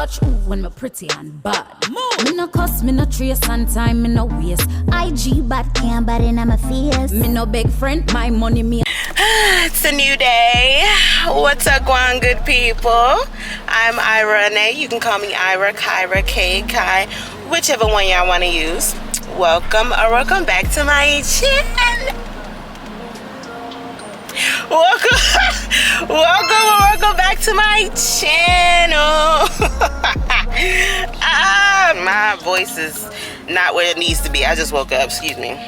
touch when me pretty and bad. Me no cuss, me no trace and time, me no waste. IG bad can't bad in my face. Me no big friend, my money me. It's a new day. What's up, Guan good people? I'm Ira Onae. You can call me Ira, Kyra, Kai, whichever one y'all want to use. Welcome or welcome back to my channel. Welcome back to my channel. My voice is not where it needs to be. I just woke up, excuse me.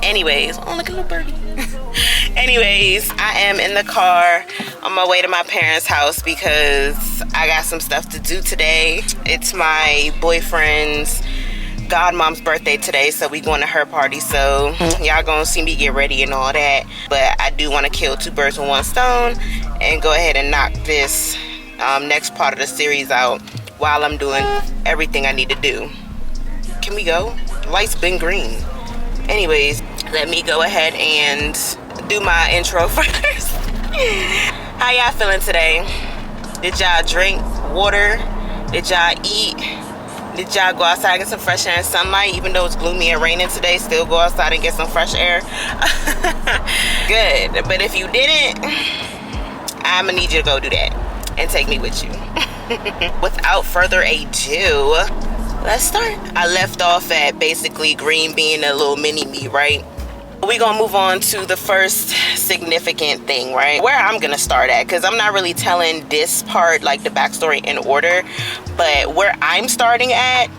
Anyways, oh, look at little birdie. Anyways, I am in the car on my way to my parents' house because I got some stuff to do today. It's my boyfriend's godmom's birthday today, so we going to her party, so y'all gonna see me get ready and all that. But I do want to kill two birds with one stone and go ahead and knock this next part of the series out while I'm doing everything I need to do. Can we go? The light's been green. Anyways, let me go ahead and do my intro first. How y'all feeling today? Did y'all drink water? Did y'all eat? Did y'all go outside and get some fresh air and sunlight? Even though it's gloomy and raining today, still go outside and get some fresh air? Good. But if you didn't, I'm gonna need you to go do that and take me with you. Without further ado, let's start. I left off at basically green being a little mini me, right? We're gonna move on to the first significant thing, right? Where I'm gonna start at, because I'm not really telling this part, like the backstory, in order, but where I'm starting at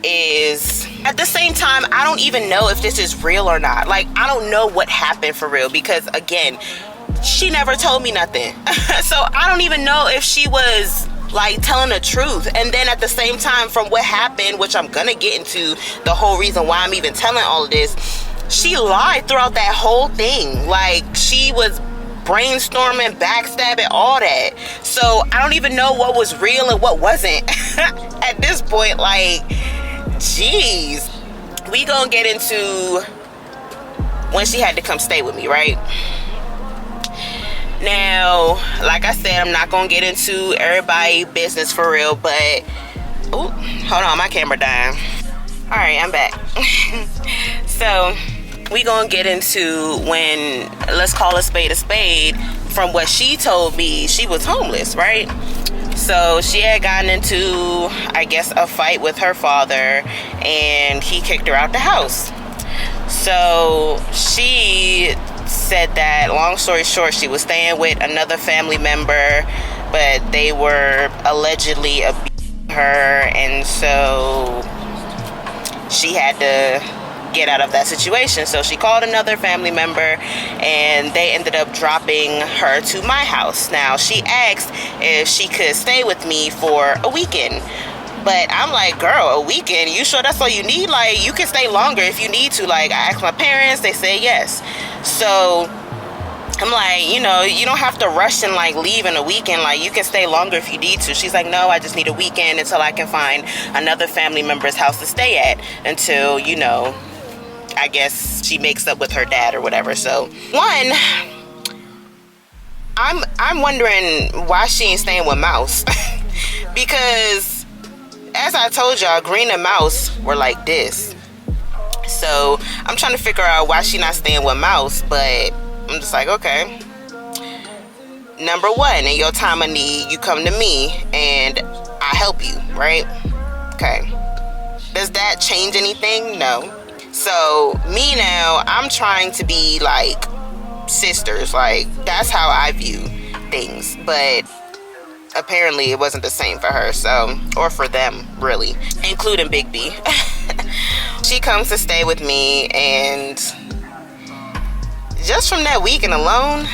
is, at the same time, I don't even know if this is real or not. Like, I don't know what happened for real, because again, she never told me nothing. So I don't even know if she was like telling the truth. And then at the same time, from what happened, which I'm gonna get into the whole reason why I'm even telling all of this, she lied throughout that whole thing. Like, she was brainstorming, backstabbing, all that. So I don't even know what was real and what wasn't. At this point, like, jeez. We gonna get into when she had to come stay with me, right? Now, like I said, I'm not gonna get into everybody business for real, but ooh, hold on, my camera dying. All right, I'm back. So we gonna get into when, let's call a spade, from what she told me, she was homeless, right? So she had gotten into, I guess, a fight with her father, and he kicked her out the house. So she said that, long story short, she was staying with another family member, but they were allegedly abusing her, and so she had to get out of that situation. So she called another family member, and they ended up dropping her to my house. Now, she asked if she could stay with me for a weekend. But I'm like, girl, a weekend? You sure that's all you need? Like, you can stay longer if you need to. Like, I asked my parents, they said yes. So I'm like, you know, you don't have to rush and like leave in a weekend. Like, you can stay longer if you need to. She's like, no, I just need a weekend until I can find another family member's house to stay at until, you know, I guess she makes up with her dad or whatever. So one, I'm wondering why she ain't staying with Mouse. Because as I told y'all, Green and Mouse were like this. So I'm trying to figure out why she not staying with Mouse, but I'm just like, okay. Number one, in your time of need, you come to me and I help you, right? Okay. Does that change anything? No. So me now, I'm trying to be like sisters. Like, that's how I view things. But apparently it wasn't the same for her, so, or for them, really, including Big B. She comes to stay with me, and just from that weekend alone,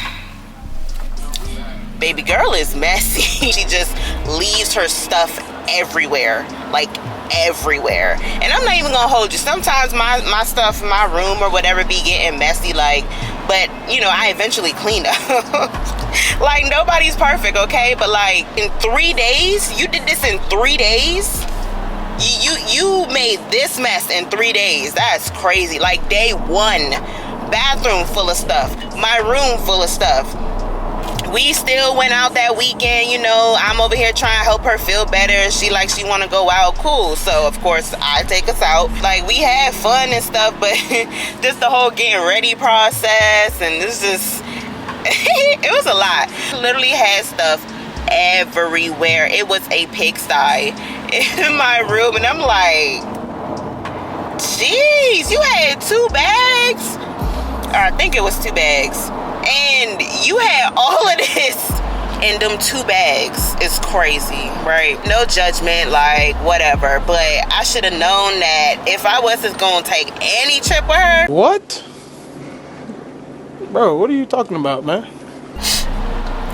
baby girl is messy. She just leaves her stuff everywhere, like everywhere. And I'm not even gonna hold you, sometimes my stuff in my room or whatever be getting messy, like, but you know, I eventually clean up. Like, nobody's perfect, okay? But like, in 3 days, you did this in 3 days? You made this mess in 3 days. That's crazy. Like, day one, bathroom full of stuff, my room full of stuff, we still went out that weekend. You know, I'm over here trying to help her feel better. She want to go out. Cool. So of course I take us out. Like, we had fun and stuff, but just the whole getting ready process, and this just it was a lot. Literally had stuff everywhere. It was a pigsty in my room, and I'm like, jeez, you had 2 bags? Or I think it was 2 bags. And you had all of this in them 2 bags. It's crazy, right? No judgment, like, whatever. But I should have known that if I wasn't going to take any trip with her. What? Bro, what are you talking about, man?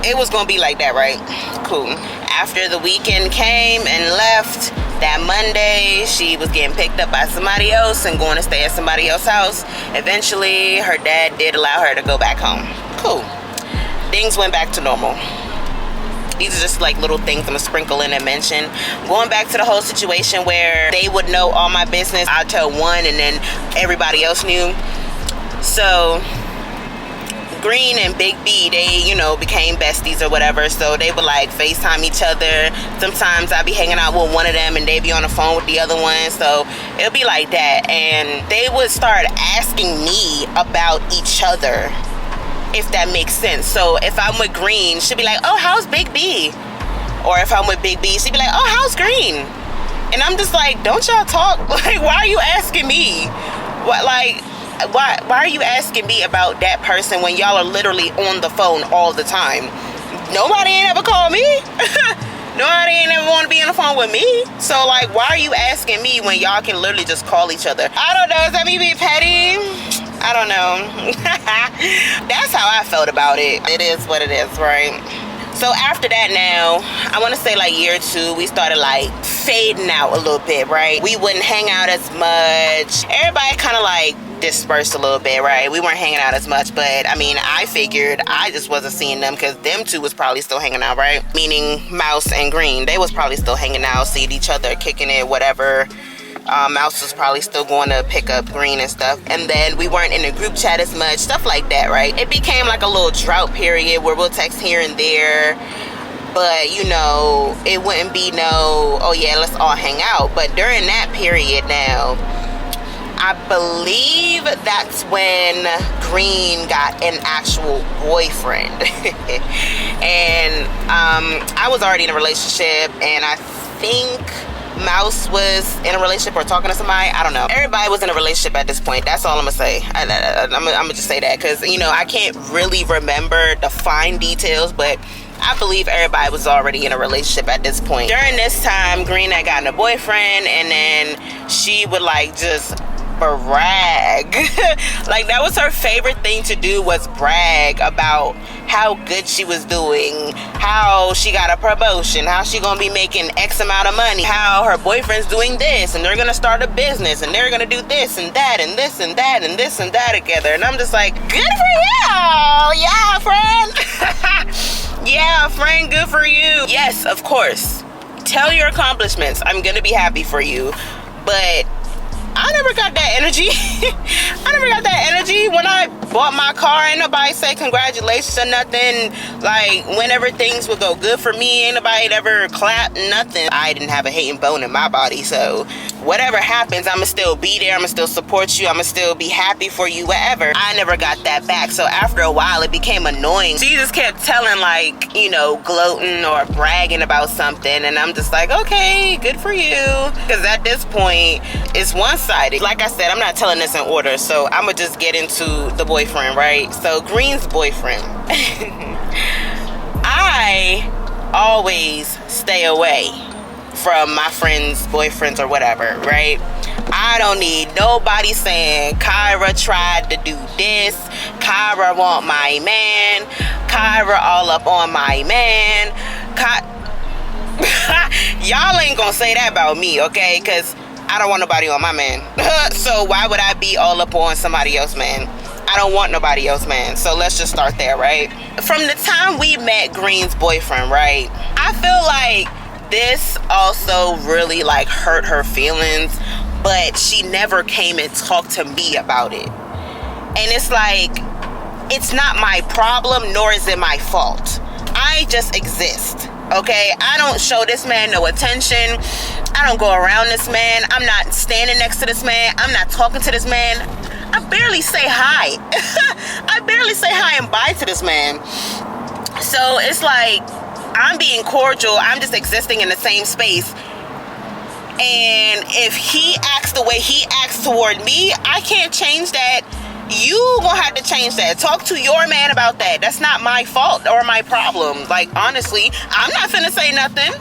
It was going to be like that, right? Cool. After the weekend came and left, that Monday, she was getting picked up by somebody else and going to stay at somebody else's house. Eventually, her dad did allow her to go back home. Cool. Things went back to normal. These are just like little things I'm gonna sprinkle in and mention. Going back to the whole situation where they would know all my business. I'd tell one and then everybody else knew. So Green and Big B, they, you know, became besties or whatever, so they would like FaceTime each other. Sometimes I'd be hanging out with one of them and they'd be on the phone with the other one, so it'll be like that. And they would start asking me about each other, if that makes sense. So if I'm with Green, she'd be like, oh, how's Big B? Or if I'm with Big B, she'd be like, oh, how's Green? And I'm just like, don't y'all talk? Like, why are you asking me? What, like, why are you asking me about that person when y'all are literally on the phone all the time? Nobody ain't ever called me. Nobody ain't ever want to be on the phone with me. So like, why are you asking me when y'all can literally just call each other? I don't know. Is that me being petty? I don't know. That's how I felt about it. It is what it is, right? So after that, now I want to say like year 2, we started like fading out a little bit, right? We wouldn't hang out as much. Everybody kind of like dispersed a little bit, right? We weren't hanging out as much, but I mean, I figured I just wasn't seeing them because them 2 was probably still hanging out, right? Meaning Mouse and Green, they was probably still hanging out, seeing each other, kicking it, whatever. Mouse was probably still going to pick up Green and stuff, and then we weren't in the group chat as much, stuff like that, right? It became like a little drought period where we'll text here and there, but you know, it wouldn't be no, oh yeah, let's all hang out. But during that period now, I believe that's when Green got an actual boyfriend. And I was already in a relationship, and I think Mouse was in a relationship or talking to somebody. I don't know. Everybody was in a relationship at this point. That's all I'm gonna say. I'm gonna just say that because, you know, I can't really remember the fine details, but I believe everybody was already in a relationship at this point. During this time, Green had gotten a boyfriend, and then she would like just brag. Like, that was her favorite thing to do, was brag about how good she was doing, how she got a promotion, how she gonna be making X amount of money, how her boyfriend's doing this, and they're gonna start a business, and they're gonna do this and that and this and that and this and that together. And I'm just like, good for you. Yeah, friend. Yeah, friend, good for you. Yes, of course, tell your accomplishments. I'm gonna be happy for you, but I never got that energy. I never got that energy when I bought my car. Ain't nobody say congratulations or nothing. Like, whenever things would go good for me, ain't nobody ever clap, nothing. I didn't have a hating bone in my body, so whatever happens, I'ma still be there. I'ma still support you. I'ma still be happy for you, whatever. I never got that back. So after a while, it became annoying. She just kept telling, like, you know, gloating or bragging about something, and I'm just like, okay, good for you. Because at this point, it's one-sided. Like I said, I'm not telling this in order, so I'ma just get into the boyfriend, right? So Green's boyfriend. I always stay away from my friends' boyfriends or whatever, right? I don't need nobody saying Kyra tried to do this, Kyra want my man, Kyra all up on my man. Y'all ain't gonna say that about me, okay? Because I don't want nobody on my man. So why would I be all up on somebody else, man? I don't want nobody else, man. So let's just start there, right? From the time we met Green's boyfriend, right, I feel like this also really like hurt her feelings, but she never came and talked to me about it. And it's like, it's not my problem, nor is it my fault. I just exist, okay? I don't show this man no attention. I don't go around this man. I'm not standing next to this man. I'm not talking to this man. I barely say hi. I barely say hi and bye to this man. So it's like, I'm being cordial. I'm just existing in the same space. And if he acts the way he acts toward me, I can't change that. You gonna have to change that. Talk to your man about that. That's not my fault or my problem. Like, honestly, I'm not finna say nothing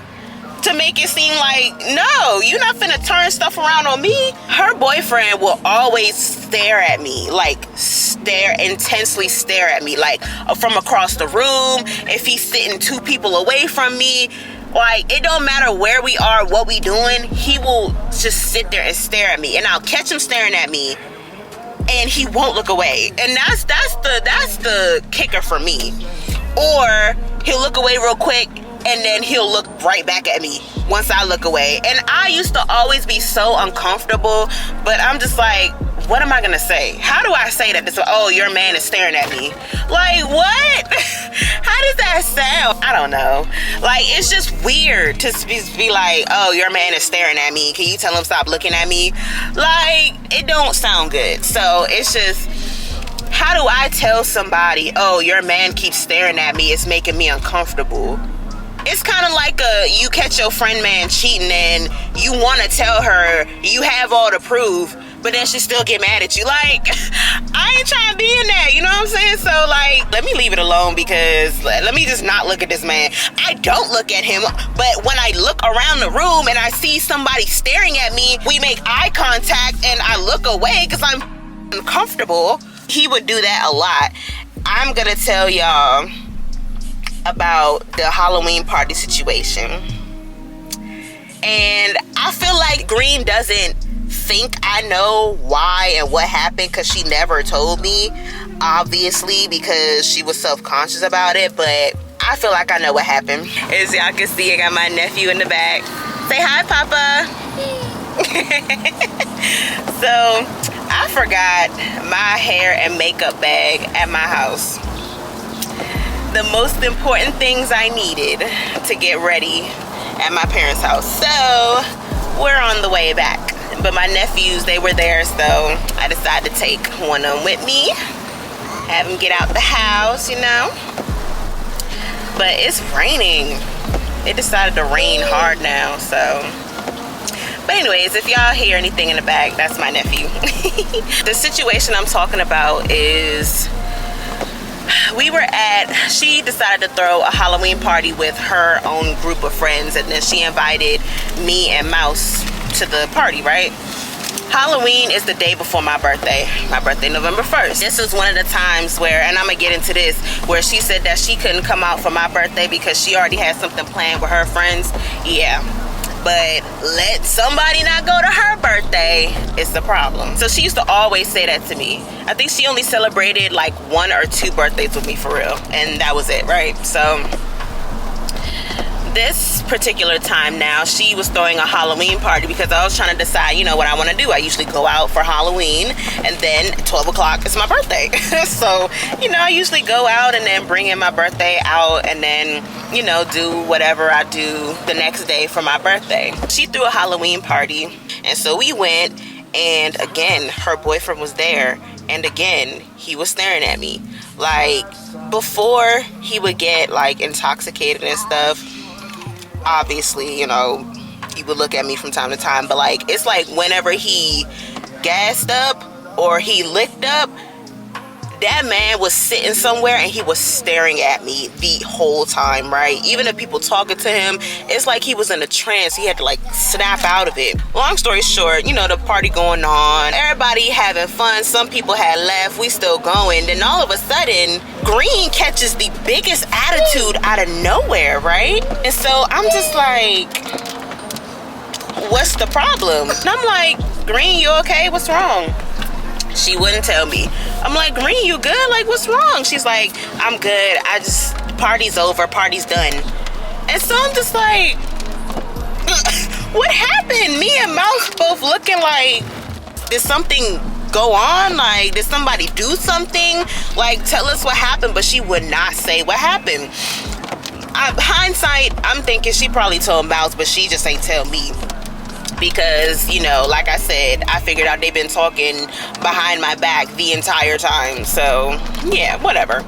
to make it seem like, no, you're not finna turn stuff around on me. Her boyfriend will always stare at me, like intensely stare at me, like from across the room. If he's sitting 2 people away from me, like, it don't matter where we are, what we doing, he will just sit there and stare at me, and I'll catch him staring at me, and he won't look away. And that's the kicker for me. Or he'll look away real quick, and then he'll look right back at me once I look away. And I used to always be so uncomfortable, but I'm just like, what am I gonna say? How do I say that? Oh, your man is staring at me. Like, what? How does that sound? I don't know. Like, it's just weird to be like, oh, your man is staring at me. Can you tell him stop looking at me? Like, it don't sound good. So it's just, how do I tell somebody, oh, your man keeps staring at me, it's making me uncomfortable? It's kind of like you catch your friend man cheating and you want to tell her you have all the proof, but then she still get mad at you. Like, I ain't trying to be in that, you know what I'm saying? So, like, let me leave it alone, because let me just not look at this man. I don't look at him, but when I look around the room and I see somebody staring at me, we make eye contact and I look away because I'm uncomfortable. He would do that a lot. I'm gonna tell y'all about the Halloween party situation. And I feel like Green doesn't think I know why and what happened, because she never told me, obviously, because she was self-conscious about it. But I feel like I know what happened. As y'all can see, I got my nephew in the back. Say hi, Papa. So I forgot my hair and makeup bag at my house. The most important things I needed to get ready at my parents' house. So we're on the way back. But my nephews, they were there, so I decided to take one of them with me. Have them get out the house, you know. But it's raining. It decided to rain hard now, so. But anyways, if y'all hear anything in the back, that's my nephew. The situation I'm talking about is, she decided to throw a Halloween party with her own group of friends, and then she invited me and Mouse to the party, right? Halloween is the day before my birthday. My birthday, November 1st. This was one of the times where, and I'm gonna get into this, where she said that she couldn't come out for my birthday because she already had something planned with her friends. Yeah. But let somebody not go to her birthday, it's the problem. So she used to always say that to me. I think she only celebrated like 1 or 2 birthdays with me for real. And that was it, right? So this particular time now, she was throwing a Halloween party because I was trying to decide, you know, what I want to do. I usually go out for Halloween, and then 12 o'clock is my birthday. So, you know, I usually go out and then bring in my birthday out, and then, you know, do whatever I do the next day for my birthday. She threw a Halloween party, and so we went, and again, her boyfriend was there, and again, he was staring at me. Like, before he would get like intoxicated and stuff, obviously, you know, he would look at me from time to time, but like, it's like whenever he gassed up or he licked up, that man was sitting somewhere and he was staring at me the whole time, right? Even if people talking to him, it's like he was in a trance. He had to like snap out of it. Long story short, you know, the party going on, everybody having fun. Some people had left, we still going. Then all of a sudden, Green catches the biggest attitude out of nowhere, right? And so I'm just like, what's the problem? And I'm like, Green, you okay? What's wrong? She wouldn't tell me. I'm like, Green, you good? Like, what's wrong? She's like, I'm good. Party's over. Party's done. And so I'm just like, what happened? Me and Mouse both looking like, did something go on? Like, did somebody do something? Like, tell us what happened. But she would not say what happened. Hindsight, I'm thinking she probably told Mouse, but she just ain't tell me. Because, you know, like I said, I figured out they've been talking behind my back the entire time. So, yeah, whatever.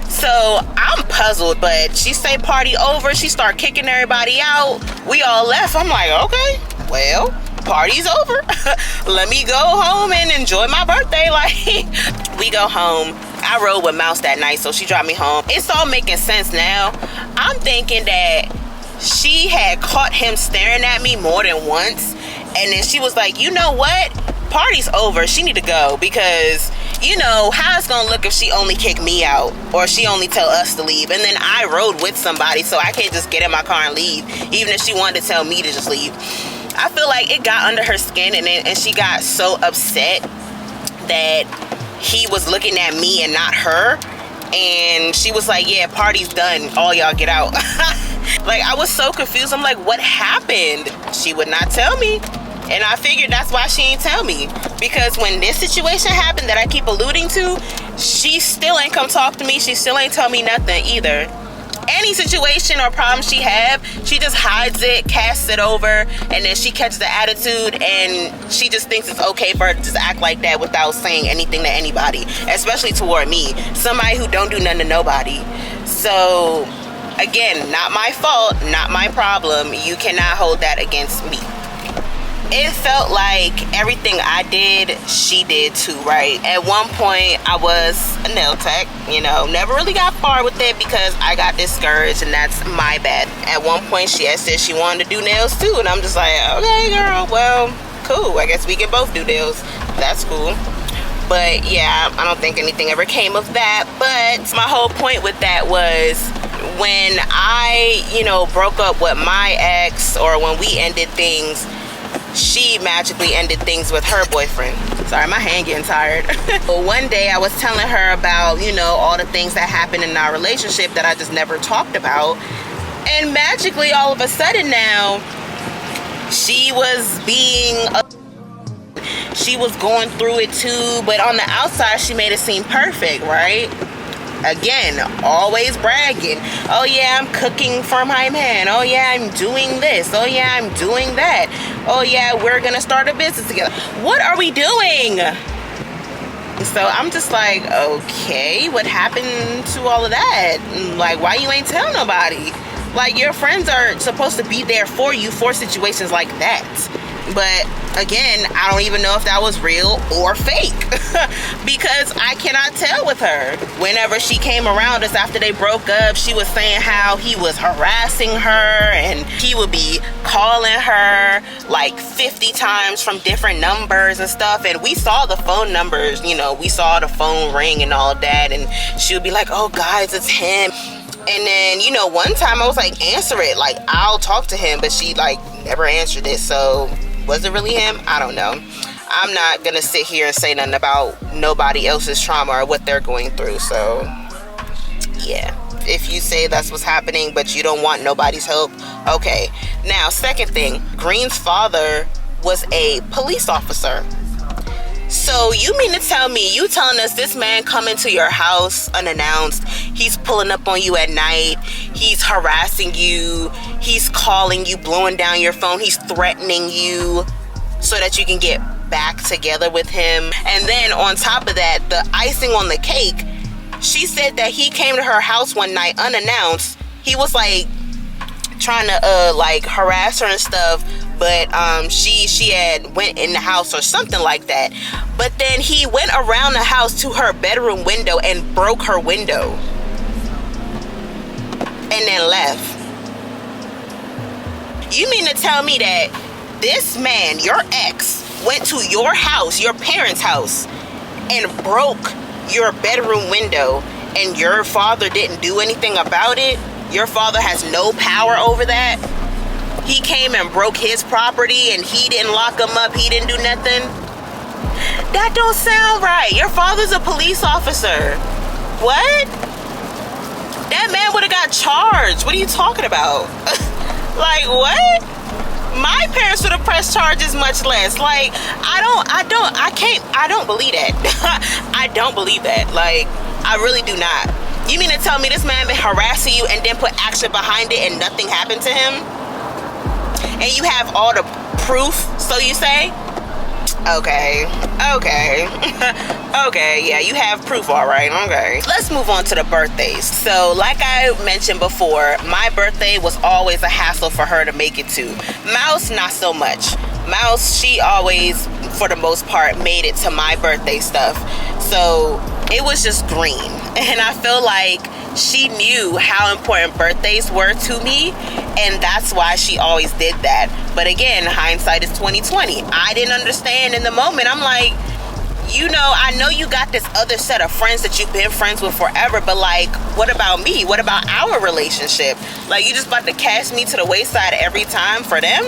So, I'm puzzled, but she say party over. She start kicking everybody out. We all left. I'm like, okay, well, party's over. Let me go home and enjoy my birthday. Like, we go home. I rode with Mouse that night, so she dropped me home. It's all making sense now. I'm thinking that she had caught him staring at me more than once, and then she was like, you know what, party's over, she need to go, because you know how it's gonna look if she only kicked me out or she only tell us to leave, and then I rode with somebody, so I can't just get in my car and leave, even if she wanted to tell me to just leave. I feel like it got under her skin, and she got so upset that he was looking at me and not her, and she was like, yeah, party's done, all y'all get out. Like, I was so confused. I'm like, what happened? She would not tell me. And I figured that's why she ain't tell me. Because when this situation happened that I keep alluding to, she still ain't come talk to me. She still ain't tell me nothing either. Any situation or problem she have, she just hides it, casts it over, and then she catches the attitude, and she just thinks it's okay for her to just act like that without saying anything to anybody, especially toward me, somebody who don't do nothing to nobody. So, again, not my fault, not my problem. You cannot hold that against me. It felt like everything I did, she did too, right? At one point, I was a nail tech, you know, never really got far with it because I got discouraged, and that's my bad. At one point, she had said she wanted to do nails too, and I'm just like, okay, girl, well, cool. I guess we can both do nails. That's cool. But yeah, I don't think anything ever came of that. But my whole point with that was when I, you know, broke up with my ex, or when we ended things, she magically ended things with her boyfriend. Sorry, my hand getting tired. But one day I was telling her about, you know, all the things that happened in our relationship that I just never talked about. And magically, all of a sudden now, she was she was going through it too, but on the outside, she made it seem perfect, right? Again, always bragging. Oh yeah, I'm cooking for my man. Oh yeah, I'm doing this. Oh yeah, I'm doing that. Oh yeah, we're gonna start a business together. What are we doing? So I'm just like, okay, what happened to all of that? Like, why you ain't tell nobody? Like, your friends are supposed to be there for you for situations like that. But again, I don't even know if that was real or fake because I cannot tell with her. Whenever she came around us after they broke up, she was saying how he was harassing her and he would be calling her like 50 times from different numbers and stuff. And we saw the phone numbers, you know, we saw the phone ring and all that. And she would be like, oh guys, it's him. And then, you know, one time I was like, answer it, like I'll talk to him, but she like never answered it. So was it really him? I don't know. I'm not gonna sit here and say nothing about nobody else's trauma or what they're going through. So yeah, if you say that's what's happening but you don't want nobody's help, okay. Now, second thing, Green's father was a police officer. So you mean to tell me, you telling us this man coming to your house unannounced, he's pulling up on you at night, he's harassing you, he's calling you, blowing down your phone, he's threatening you so that you can get back together with him. And then on top of that, the icing on the cake, she said that he came to her house one night unannounced. He was like trying to like harass her and stuff, but she had went in the house or something like that. But then he went around the house to her bedroom window and broke her window and then left. You mean to tell me that this man, your ex, went to your house, your parents' house, and broke your bedroom window, and your father didn't do anything about it? Your father has no power over that? He came and broke his property and he didn't lock him up, he didn't do nothing? That don't sound right. Your father's a police officer. What? That man would have got charged. What are you talking about? Like, what? My parents would have pressed charges, much less. Like, I don't believe that. I don't believe that. Like, I really do not. You mean to tell me this man been harassing you and then put action behind it and nothing happened to him? And you have all the proof, so you say? Okay. Okay, yeah, you have proof, all right. Okay. Let's move on to the birthdays. So, like I mentioned before, my birthday was always a hassle for her to make it to. Mouse, not so much. Mouse, she always, for the most part, made it to my birthday stuff. So, it was just green. And I feel like she knew how important birthdays were to me, and that's why she always did that. But again, hindsight is 2020. I didn't understand in the moment. I'm like, you know, I know you got this other set of friends that you've been friends with forever, but like, what about me? What about our relationship? Like, you just about to cast me to the wayside every time for them?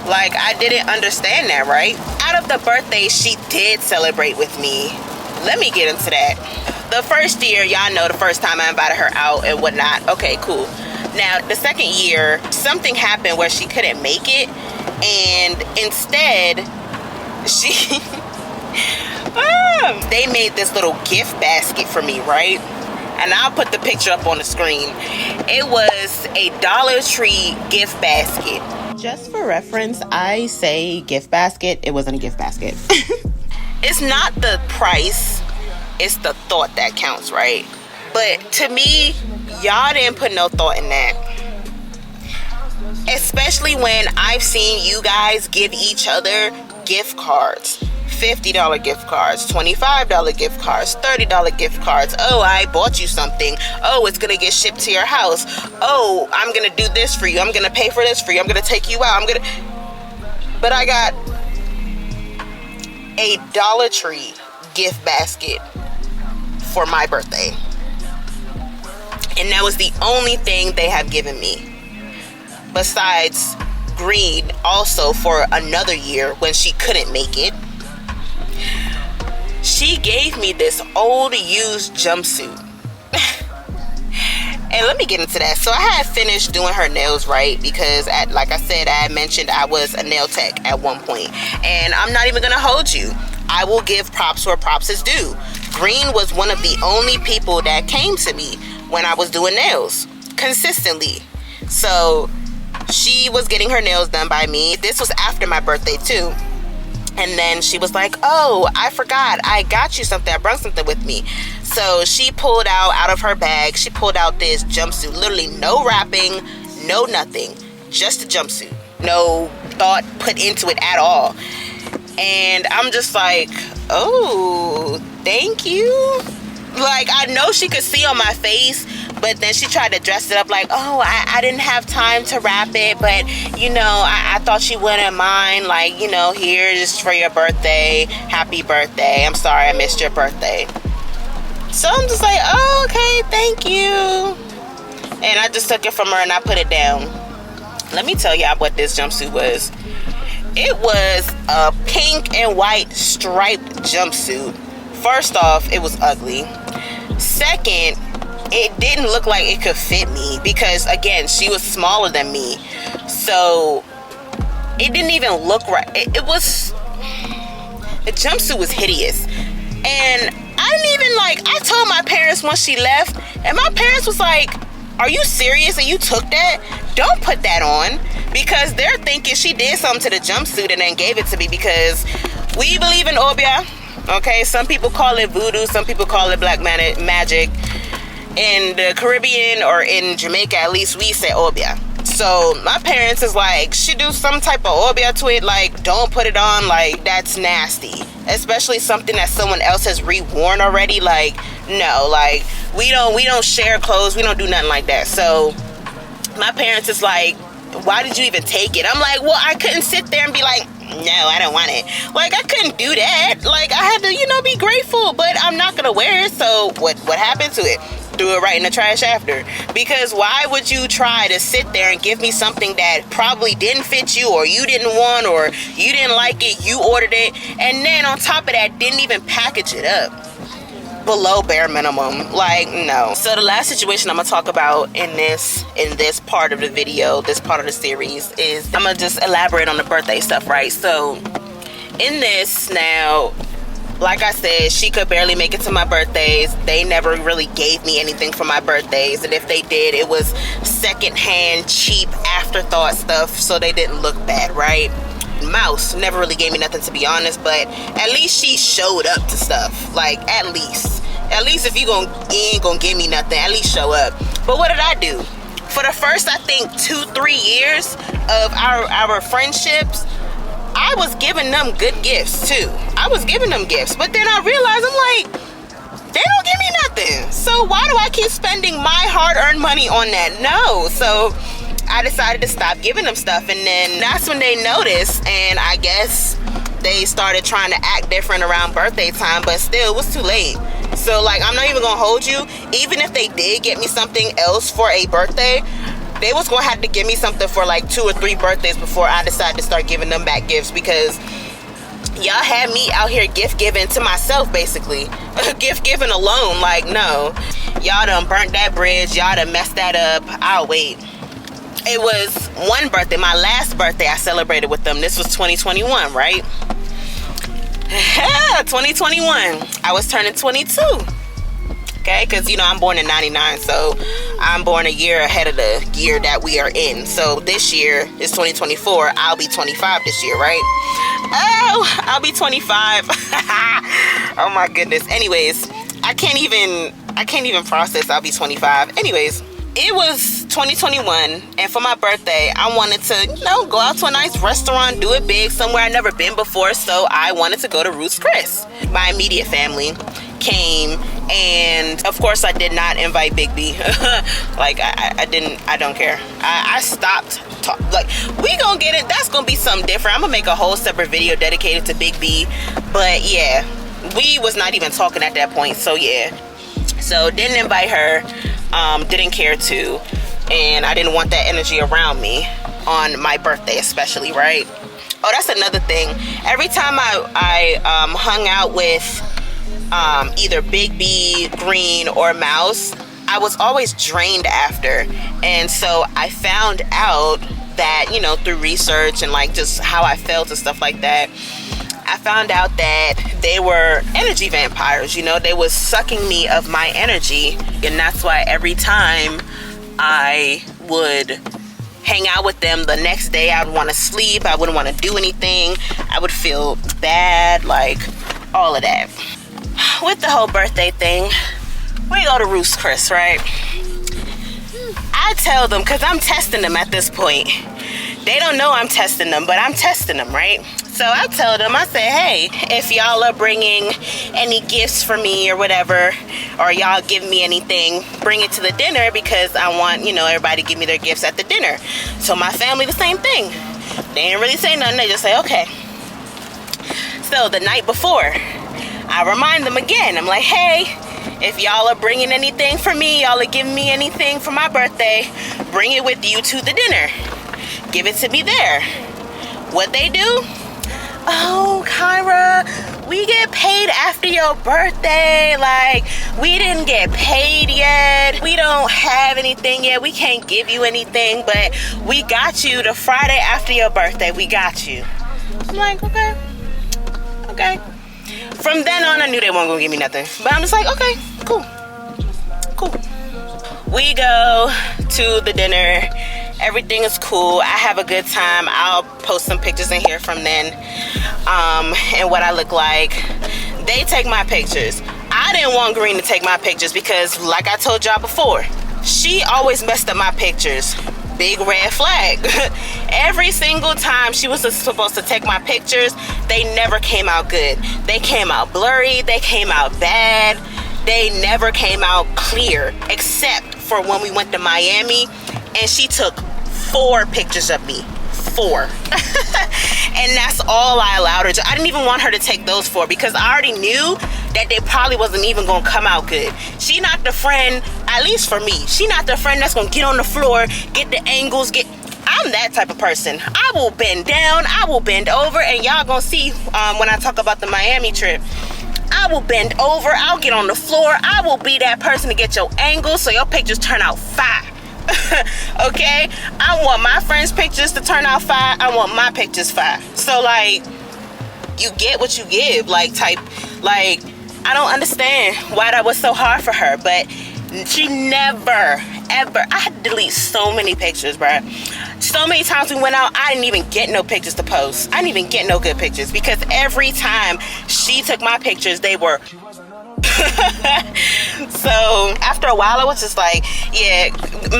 Like, I didn't understand that, right? Out of the birthdays she did celebrate with me, let me get into that. The first year, y'all know the first time I invited her out and whatnot. Okay, cool. Now, the second year, something happened where she couldn't make it. And instead, she... they made this little gift basket for me, right? And I'll put the picture up on the screen. It was a Dollar Tree gift basket. Just for reference, I say gift basket. It wasn't a gift basket. It's not the price, it's the thought that counts, right? But to me, y'all didn't put no thought in that. Especially when I've seen you guys give each other gift cards. $50 gift cards, $25 gift cards, $30 gift cards. Oh, I bought you something. Oh, it's gonna get shipped to your house. Oh, I'm gonna do this for you. I'm gonna pay for this for you. I'm gonna take you out. But I got a Dollar Tree gift basket for my birthday. And that was the only thing they have given me. Besides green also for another year when she couldn't make it. She gave me this old used jumpsuit. And let me get into that. So I had finished doing her nails, right? Because like I said, I had mentioned I was a nail tech at one point. And I'm not even gonna hold you. I will give props where props is due. Green was one of the only people that came to me when I was doing nails consistently. So she was getting her nails done by me. This was after my birthday too. And then she was like, oh, I forgot. I got you something. I brought something with me. So she pulled out of her bag, she pulled out this jumpsuit. Literally no wrapping, no nothing. Just a jumpsuit. No thought put into it at all. And I'm just like, oh, thank you. Like, I know she could see on my face, but then she tried to dress it up like, oh, I didn't have time to wrap it, but, you know, I thought you wouldn't mind. Like, you know, here, just for your birthday. Happy birthday. I'm sorry I missed your birthday. So I'm just like, oh, okay, thank you. And I just took it from her and I put it down. Let me tell y'all what this jumpsuit was. It was a pink and white striped jumpsuit. First off, it was ugly. Second, it didn't look like it could fit me because, again, she was smaller than me. So it didn't even look right. The jumpsuit was hideous. And I didn't even I told my parents once she left, and my parents was like, are you serious and you took that? Don't put that on. Because they're thinking she did something to the jumpsuit and then gave it to me because we believe in obia. Okay, some people call it voodoo, some people call it black magic. In the Caribbean or in Jamaica, at least, we say obia. So my parents is like, she do some type of obia to it, like, don't put it on, like, that's nasty. Especially something that someone else has reworn already. Like, no, like, we don't share clothes, we don't do nothing like that. So my parents is like, why did you even take it? I'm like, well, I couldn't sit there and be like, no, I don't want it. Like, I couldn't do that. Like, I had to, be grateful, but I'm not gonna wear it. So what happened to it? Threw it right in the trash after. Because why would you try to sit there and give me something that probably didn't fit you, or you didn't want, or you didn't like it, you ordered it, and then on top of that, didn't even package it up below bare minimum? Like, no. So the last situation I'm gonna talk about in this part of the video, this part of the series, is I'm gonna just elaborate on the birthday stuff, right? So in this now, like I said, she could barely make it to my birthdays. They never really gave me anything for my birthdays, and if they did, it was secondhand, cheap, afterthought stuff, so they didn't look bad, right? Mouse never really gave me nothing, to be honest, but at least she showed up to stuff. Like, at least if you ain't gonna give me nothing, at least show up. But what did I do? For the first, I think, 2-3 years of our friendships, I was giving them good gifts too. I was giving them gifts, but then I realized, I'm like, they don't give me nothing. So why do I keep spending my hard-earned money on that? No. So I decided to stop giving them stuff, and then that's when they noticed, and I guess they started trying to act different around birthday time, but still, it was too late. So, like, I'm not even gonna hold you. Even if they did get me something else for a birthday, they was gonna have to give me something for like 2 or 3 birthdays before I decided to start giving them back gifts, because y'all had me out here gift giving to myself, basically. Gift giving alone. Like, no, y'all done burnt that bridge, y'all done messed that up. I'll wait. It was one birthday, my last birthday, I celebrated with them. This was 2021, right? 2021. I was turning 22. Okay, because you know I'm born in 99, so I'm born a year ahead of the year that we are in. So this year is 2024. I'll be 25 this year, right? Oh, I'll be 25. Oh my goodness. Anyways, I can't even process I'll be 25. Anyways, it was 2021, and for my birthday, I wanted to, you know, go out to a nice restaurant, do it big, somewhere I've never been before. So I wanted to go to Ruth's Chris. My immediate family came, and of course I did not invite Big B. Like, I don't care. I stopped like, we gonna get it. That's gonna be something different. I'm gonna make a whole separate video dedicated to Big B. But yeah, we was not even talking at that point. So yeah, so didn't invite her, didn't care to, and I didn't want that energy around me on my birthday especially, right? Oh, that's another thing. Every time I hung out with either Big B, Green, or Mouse, I was always drained after. And so I found out that, you know, through research and like just how I felt and stuff like that, I found out that they were energy vampires. You know, they was sucking me of my energy, and that's why every time I would hang out with them, the next day I would want to sleep, I wouldn't want to do anything, I would feel bad, like all of that. With the whole birthday thing, we go to Ruth's Chris, right? I tell them, because I'm testing them at this point. They don't know I'm testing them, but I'm testing them, right? So I tell them, I say, hey, if y'all are bringing any gifts for me or whatever, or y'all give me anything, bring it to the dinner, because I want, you know, everybody to give me their gifts at the dinner. So my family, the same thing. They didn't really say nothing. They just say, okay. So the night before, I remind them again. I'm like, hey, if y'all are bringing anything for me, y'all are giving me anything for my birthday, bring it with you to the dinner. Give it to me there. What they do? Oh, Kyra, we get paid after your birthday. Like, we didn't get paid yet. We don't have anything yet. We can't give you anything, but we got you the Friday after your birthday. We got you. I'm like, okay. Okay. From then on, I knew they weren't gonna give me nothing. But I'm just like, okay, cool. Cool. We go to the dinner. Everything is cool. I have a good time. I'll post some pictures in here from then, and what I look like. They take my pictures. I didn't want Green to take my pictures because, like I told y'all before, she always messed up my pictures. Big red flag. Every single time she was supposed to take my pictures, they never came out good. They came out blurry. They came out bad. They never came out clear, except for when we went to Miami and she took 4 pictures of me. 4. And that's all I allowed her to. I didn't even want her to take those 4 because I already knew that they probably wasn't even gonna come out good. She not the friend, at least for me, she not the friend that's gonna get on the floor, get the angles, I'm that type of person. I will bend down, I will bend over, and y'all gonna see when I talk about the Miami trip. I will bend over, I'll get on the floor, I will be that person to get your angles so your pictures turn out fire. Okay? I want my friends' pictures to turn out fire, I want my pictures fire. So like, you get what you give, like Like, I don't understand why that was so hard for her, but she never, ever, I had to delete so many pictures, bruh. So many times we went out, I didn't even get no pictures to post. I didn't even get no good pictures because every time she took my pictures, they were so after a while I was just like, yeah,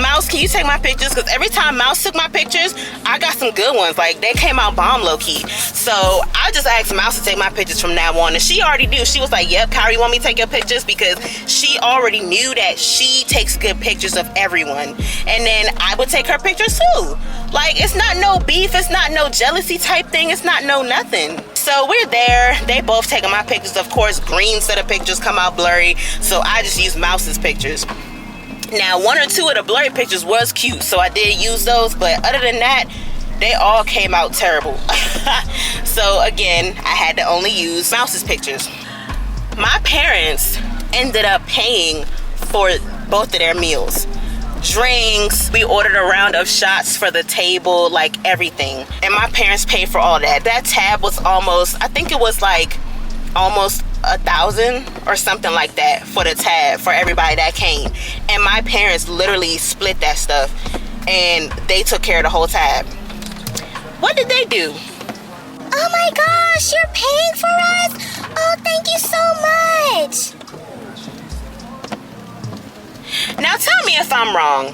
Mouse, can you take my pictures? Because every time Mouse took my pictures, I got some good ones. Like, they came out bomb low-key. So I just asked Mouse to take my pictures from now on, and she already knew. She was like, yep, Kyra, you want me to take your pictures? Because she already knew that she takes good pictures of everyone, and then I would take her pictures too. Like, it's not no beef, it's not no jealousy type thing, it's not no nothing. So we're there, they both taking my pictures. Of course, green set of pictures come out blurry, so I just use Mouse's pictures. Now, 1 or 2 of the blurry pictures was cute, so I did use those, but other than that, they all came out terrible. So again, I had to only use Mouse's pictures. My parents ended up paying for both of their meals. Drinks, we ordered a round of shots for the table, like everything, and my parents paid for all that. That tab was almost, I think it was like almost $1,000 or something like that for the tab for everybody that came, and my parents literally split that stuff and they took care of the whole tab. What did they do? Oh my gosh, you're paying for us? Oh, thank you so much. Now tell me if I'm wrong.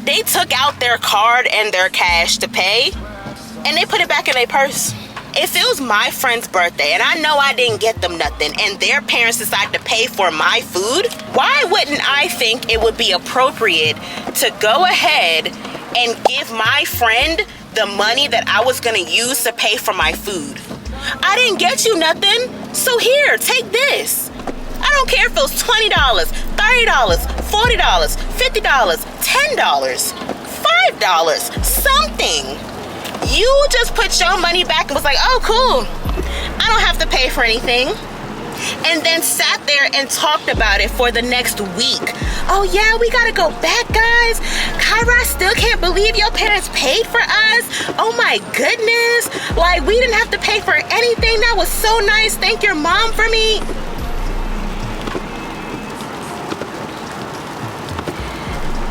They took out their card and their cash to pay, and they put it back in their purse. If it was my friend's birthday and I know I didn't get them nothing, and their parents decided to pay for my food, why wouldn't I think it would be appropriate to go ahead and give my friend the money that I was gonna use to pay for my food? I didn't get you nothing, so here, take this. I don't care if it was $20, $30, $40, $50, $10, $5, something. You just put your money back and was like, oh, cool, I don't have to pay for anything. And then sat there and talked about it for the next week. Oh yeah, we gotta go back, guys. Kyra, I still can't believe your parents paid for us. Oh my goodness. Like, we didn't have to pay for anything. That was so nice. Thank your mom for me.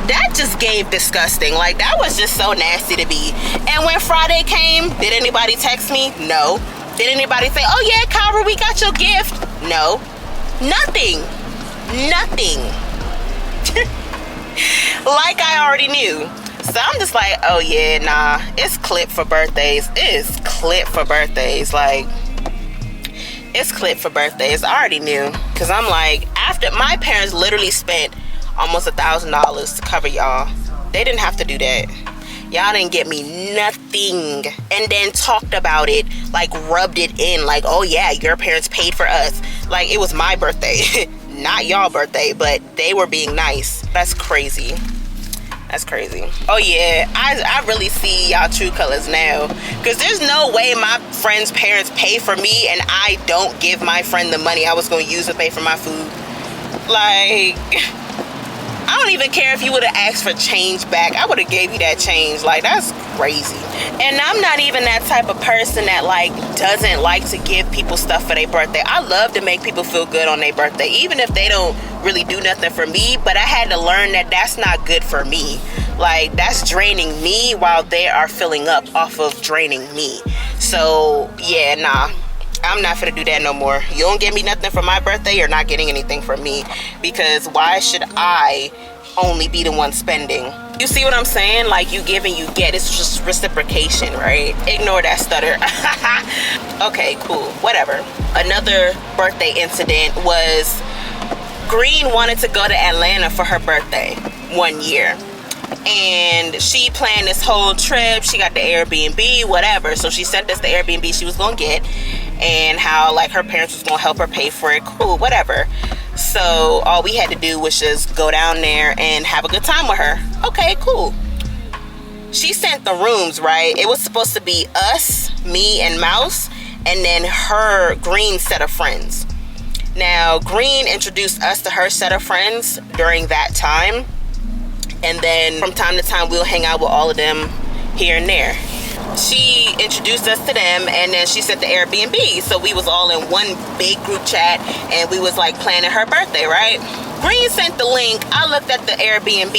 That just gave disgusting. Like, that was just so nasty to be. And when Friday came, did anybody text me? No. Did anybody say, oh yeah, Kyra, we got your gift? No. Nothing. Nothing. Like I already knew. So I'm just like, oh yeah, nah, it's clip for birthdays. It's clip for birthdays. Like, it's clip for birthdays. I already knew. Because I'm like, after my parents literally spent almost $1,000 to cover y'all. They didn't have to do that. Y'all didn't get me nothing. And then talked about it, like rubbed it in, like, oh yeah, your parents paid for us. Like, it was my birthday, not y'all birthday, but they were being nice. That's crazy. That's crazy. Oh yeah, I really see y'all true colors now. Because there's no way my friend's parents pay for me and I don't give my friend the money I was going to use to pay for my food. Like, I don't even care if you would have asked for change back. I would have gave you that change. Like, that's crazy. And I'm not even that type of person that, like, doesn't like to give people stuff for their birthday. I love to make people feel good on their birthday, even if they don't really do nothing for me. But I had to learn that that's not good for me. Like, that's draining me while they are filling up off of draining me. So, yeah, nah. I'm not gonna do that no more. You don't get me nothing for my birthday, you're not getting anything from me. Because why should I only be the one spending? You see what I'm saying? Like, you give and you get. It's just reciprocation, right? Ignore that stutter. Okay, cool, whatever. Another birthday incident was Green wanted to go to Atlanta for her birthday one year. And she planned this whole trip. She got the Airbnb, whatever. So she sent us the Airbnb she was gonna get, and how, like, her parents was gonna help her pay for it. Cool, whatever. So all we had to do was just go down there and have a good time with her. Okay, cool. She sent the rooms, right? It was supposed to be us, me, and Mouse, and then her Green set of friends. Now, Green introduced us to her set of friends during that time. And then from time to time, we'll hang out with all of them here and there. she introduced us to them, and then she said the Airbnb. So we was all in one big group chat, and we was like planning her birthday, right? Green sent the link. I looked at the Airbnb.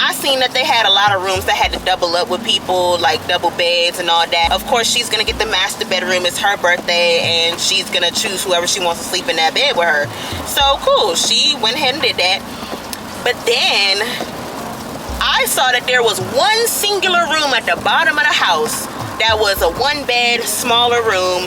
I seen that they had a lot of rooms that had to double up with people, like double beds and all that. Of course, she's gonna get the master bedroom. It's her birthday, and she's gonna choose whoever she wants to sleep in that bed with her. So cool. She went ahead and did that. But then I saw that there was one singular room at the bottom of the house that was a one bed, smaller room,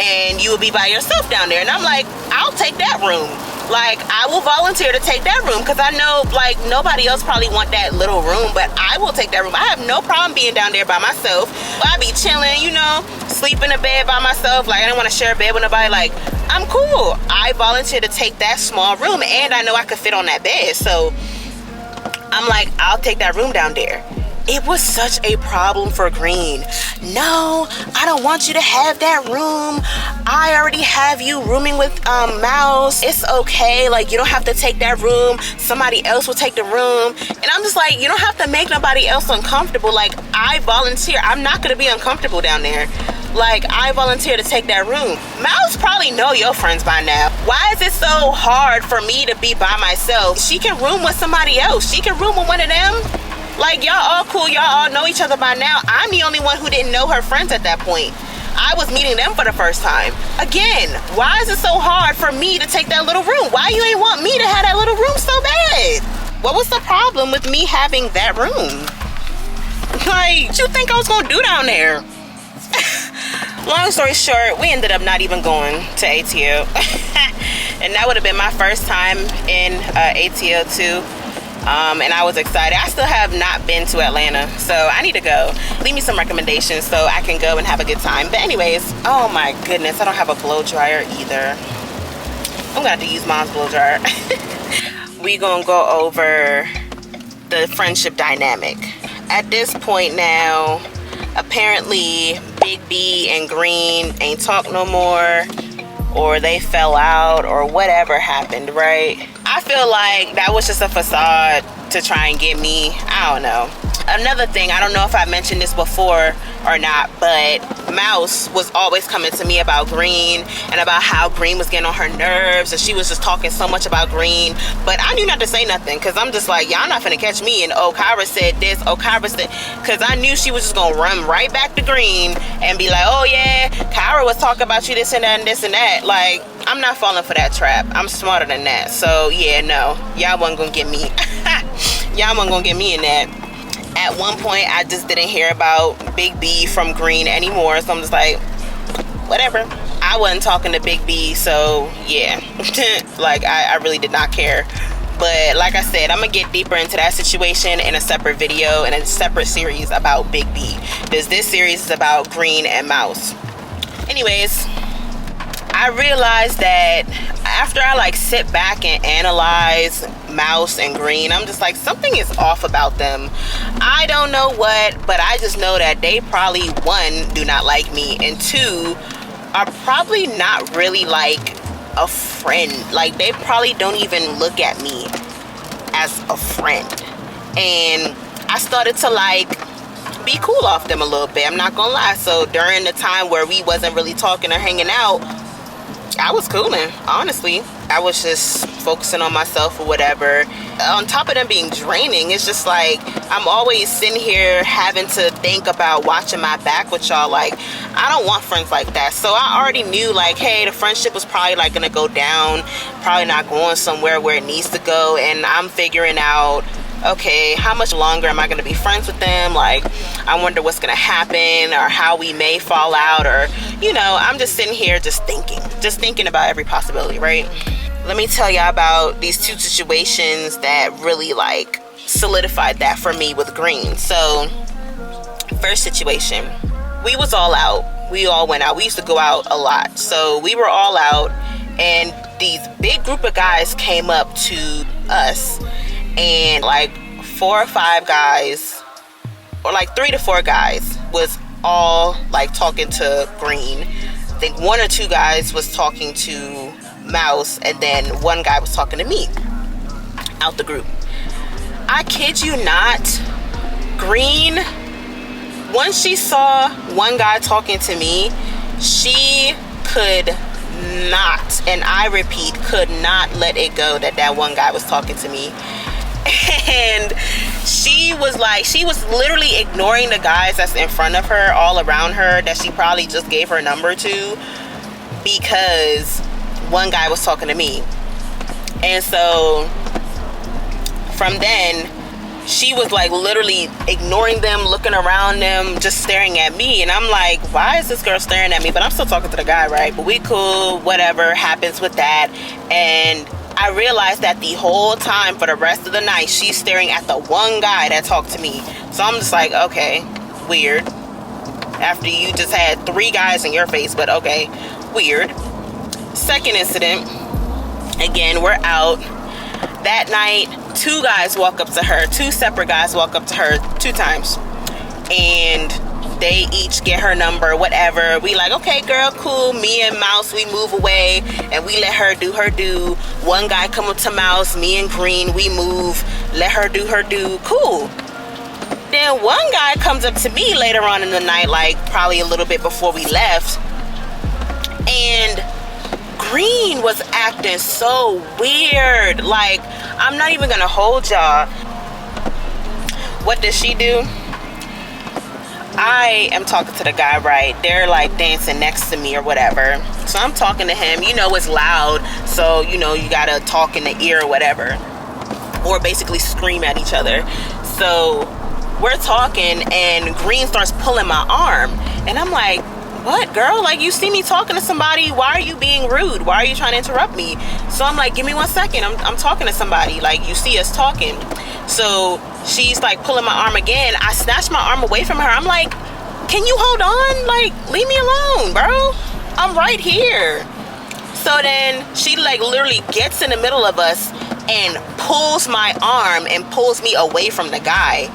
and you would be by yourself down there. And I'm like, I'll take that room. Like, I will volunteer to take that room, because I know, like, nobody else probably want that little room, but I will take that room. I have no problem being down there by myself. I be chilling, you know, sleep in a bed by myself. Like, I don't want to share a bed with nobody. Like, I'm cool. I volunteer to take that small room, and I know I could fit on that bed. So I'm like, I'll take that room down there. It was such a problem for Green. No, I don't want you to have that room. I already have you rooming with Mouse. It's okay. Like, you don't have to take that room. Somebody else will take the room. And I'm just like, you don't have to make nobody else uncomfortable. Like, I volunteer. I'm not gonna be uncomfortable down there. Like, I volunteer to take that room. Mouse probably know your friends by now. Why is it so hard for me to be by myself? She can room with somebody else. She can room with one of them. Like, y'all all cool, y'all all know each other by now. I'm the only one who didn't know her friends at that point. I was meeting them for the first time. Again, why is it so hard for me to take that little room? Why you ain't want me to have that little room so bad? What was the problem with me having that room? Like, what you think I was gonna do down there? Long story short, we ended up not even going to ATL. And that would have been my first time in ATL too. And I was excited. I still have not been to Atlanta, so I need to go. Leave me some recommendations so I can go and have a good time. But anyways, oh my goodness, I don't have a blow dryer either. I'm gonna have to use mom's blow dryer. We gonna go over the friendship dynamic. At this point now, apparently Big B and Green ain't talk no more, or they fell out, or whatever happened, right? I feel like that was just a facade to try and get me. I don't know. Another thing, I don't know if I mentioned this before or not, but Mouse was always coming to me about Green and about how Green was getting on her nerves, and she was just talking so much about Green. But I knew not to say nothing, because I'm just like, y'all not finna catch me. And oh, Kyra said this, oh, Kyra said, because I knew she was just gonna run right back to Green and be like, oh yeah, Kyra was talking about you this and that and this and that. Like, I'm not falling for that trap. I'm smarter than that. So yeah, no, y'all wasn't gonna get me. Y'all wasn't gonna get me in that. At one point, I just didn't hear about Big B from Green anymore, so I'm just like, whatever. I wasn't talking to Big B, so yeah. Like, I really did not care. But like I said, I'm gonna get deeper into that situation in a separate video and a separate series about Big B, because this series is about Green and Mouse. Anyways, I realized that after I like sit back and analyze Mouse and Green, I'm just like, something is off about them. I don't know what, but I just know that they probably, one, do not like me, and two, are probably not really like a friend. Like, they probably don't even look at me as a friend. And I started to like be cool off them a little bit, I'm not gonna lie. So during the time where we wasn't really talking or hanging out, I was cooling, honestly. I was just focusing on myself or whatever. On top of them being draining, it's just like, I'm always sitting here having to think about watching my back with y'all. Like, I don't want friends like that. So I already knew, like, hey, the friendship was probably like gonna go down, probably not going somewhere where it needs to go. And I'm figuring out, okay, how much longer am I gonna be friends with them? Like, I wonder what's gonna happen, or how we may fall out, or, you know, I'm just sitting here just thinking about every possibility, right? Let me tell y'all about these two situations that really like solidified that for me with Green. So, first situation, we was all out. We all went out. We used to go out a lot. So we were all out, and these big group of guys came up to us, and like 4 or 5 guys, or like 3 to 4 guys, was all like talking to Green. I think 1 or 2 guys was talking to Mouse, and then 1 guy was talking to me out the group. I kid you not, Green once she saw one guy talking to me, she could not, and I repeat, could not let it go that one guy was talking to me. And she was literally ignoring the guys that's in front of her, all around her, that she probably just gave her number to, because one guy was talking to me. And so from then, she was like literally ignoring them, looking around them, just staring at me. And I'm like, why is this girl staring at me? But I'm still talking to the guy, right? But we cool, whatever happens with that. And I realized that the whole time for the rest of the night, she's staring at the one guy that talked to me. So I'm just like, okay, weird. After you just had 3 guys in your face, but okay, weird. Second incident, again, we're out. That night, 2 guys walk up to her, 2 separate guys walk up to her 2 times. And they each get her number, whatever. We like, okay, girl, cool. Me and Mouse, we move away and we let her do her do. One guy come up to Mouse, me and Green, we move, let her do her do. Cool. Then one guy comes up to me later on in the night, like probably a little bit before we left. And Green was acting so weird. Like, I'm not even gonna hold y'all. What does she do? I am talking to the guy, right? They're like dancing next to me or whatever. So I'm talking to him. You know, it's loud. So, you know, you gotta talk in the ear or whatever. Or basically scream at each other. So we're talking and Green starts pulling my arm. And I'm like, what, girl? Like, you see me talking to somebody. Why are you being rude? Why are you trying to interrupt me? So I'm like, give me 1 second. I'm talking to somebody. Like, you see us talking. So she's like pulling my arm again. I snatched my arm away from her. I'm like, can you hold on? Like, leave me alone, bro. I'm right here. So then she like literally gets in the middle of us and pulls my arm and pulls me away from the guy.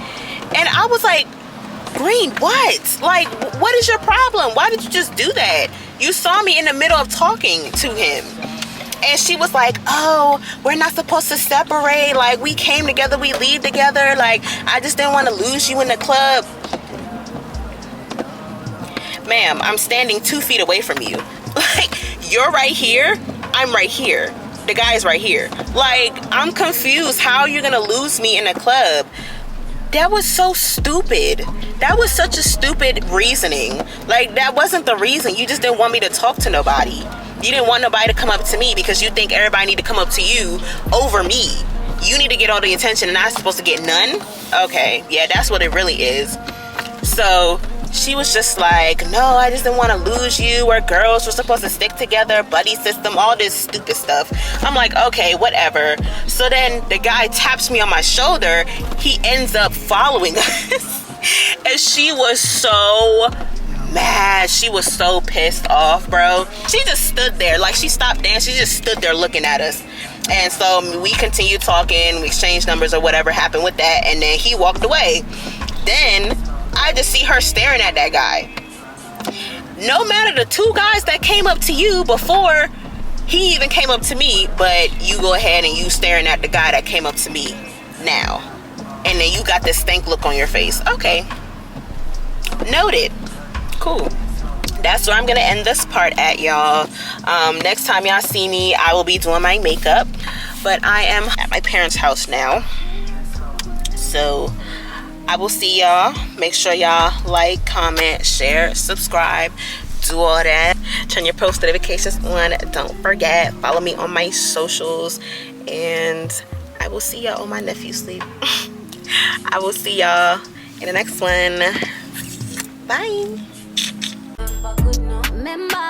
And I was like, Green, what? Like, what is your problem? Why did you just do that? You saw me in the middle of talking to him. And she was like, oh, we're not supposed to separate. Like, we came together, we leave together. Like, I just didn't want to lose you in the club. Ma'am, I'm standing 2 feet away from you. Like, you're right here, I'm right here. The guy's right here. Like, I'm confused how you're gonna lose me in a club. That was so stupid. That was such a stupid reasoning. Like, that wasn't the reason. You just didn't want me to talk to nobody. You didn't want nobody to come up to me because you think everybody need to come up to you over me. You need to get all the attention and I'm supposed to get none? Okay, yeah, that's what it really is. So she was just like, no, I just didn't want to lose you. We're girls, we're supposed to stick together, buddy system, all this stupid stuff. I'm like, okay, whatever. So then the guy taps me on my shoulder. He ends up following us. And she was so mad. She was so pissed off, bro. She just stood there. Like, she stopped dancing. She just stood there looking at us. And so we continued talking. We exchanged numbers or whatever happened with that. And then he walked away. Then I just see her staring at that guy. No matter the 2 guys that came up to you before he even came up to me, but you go ahead and you staring at the guy that came up to me now. And then you got this stank look on your face. Okay. Noted. Cool. That's where I'm gonna end this part at, y'all. Next time y'all see me, I will be doing my makeup. But I am at my parents' house now. So I will see y'all. Make sure y'all like, comment, share, subscribe, do all that. Turn your post notifications on. Don't forget, follow me on my socials. And I will see y'all. Oh, my nephew sleep. I will see y'all in the next one. Bye. Memba.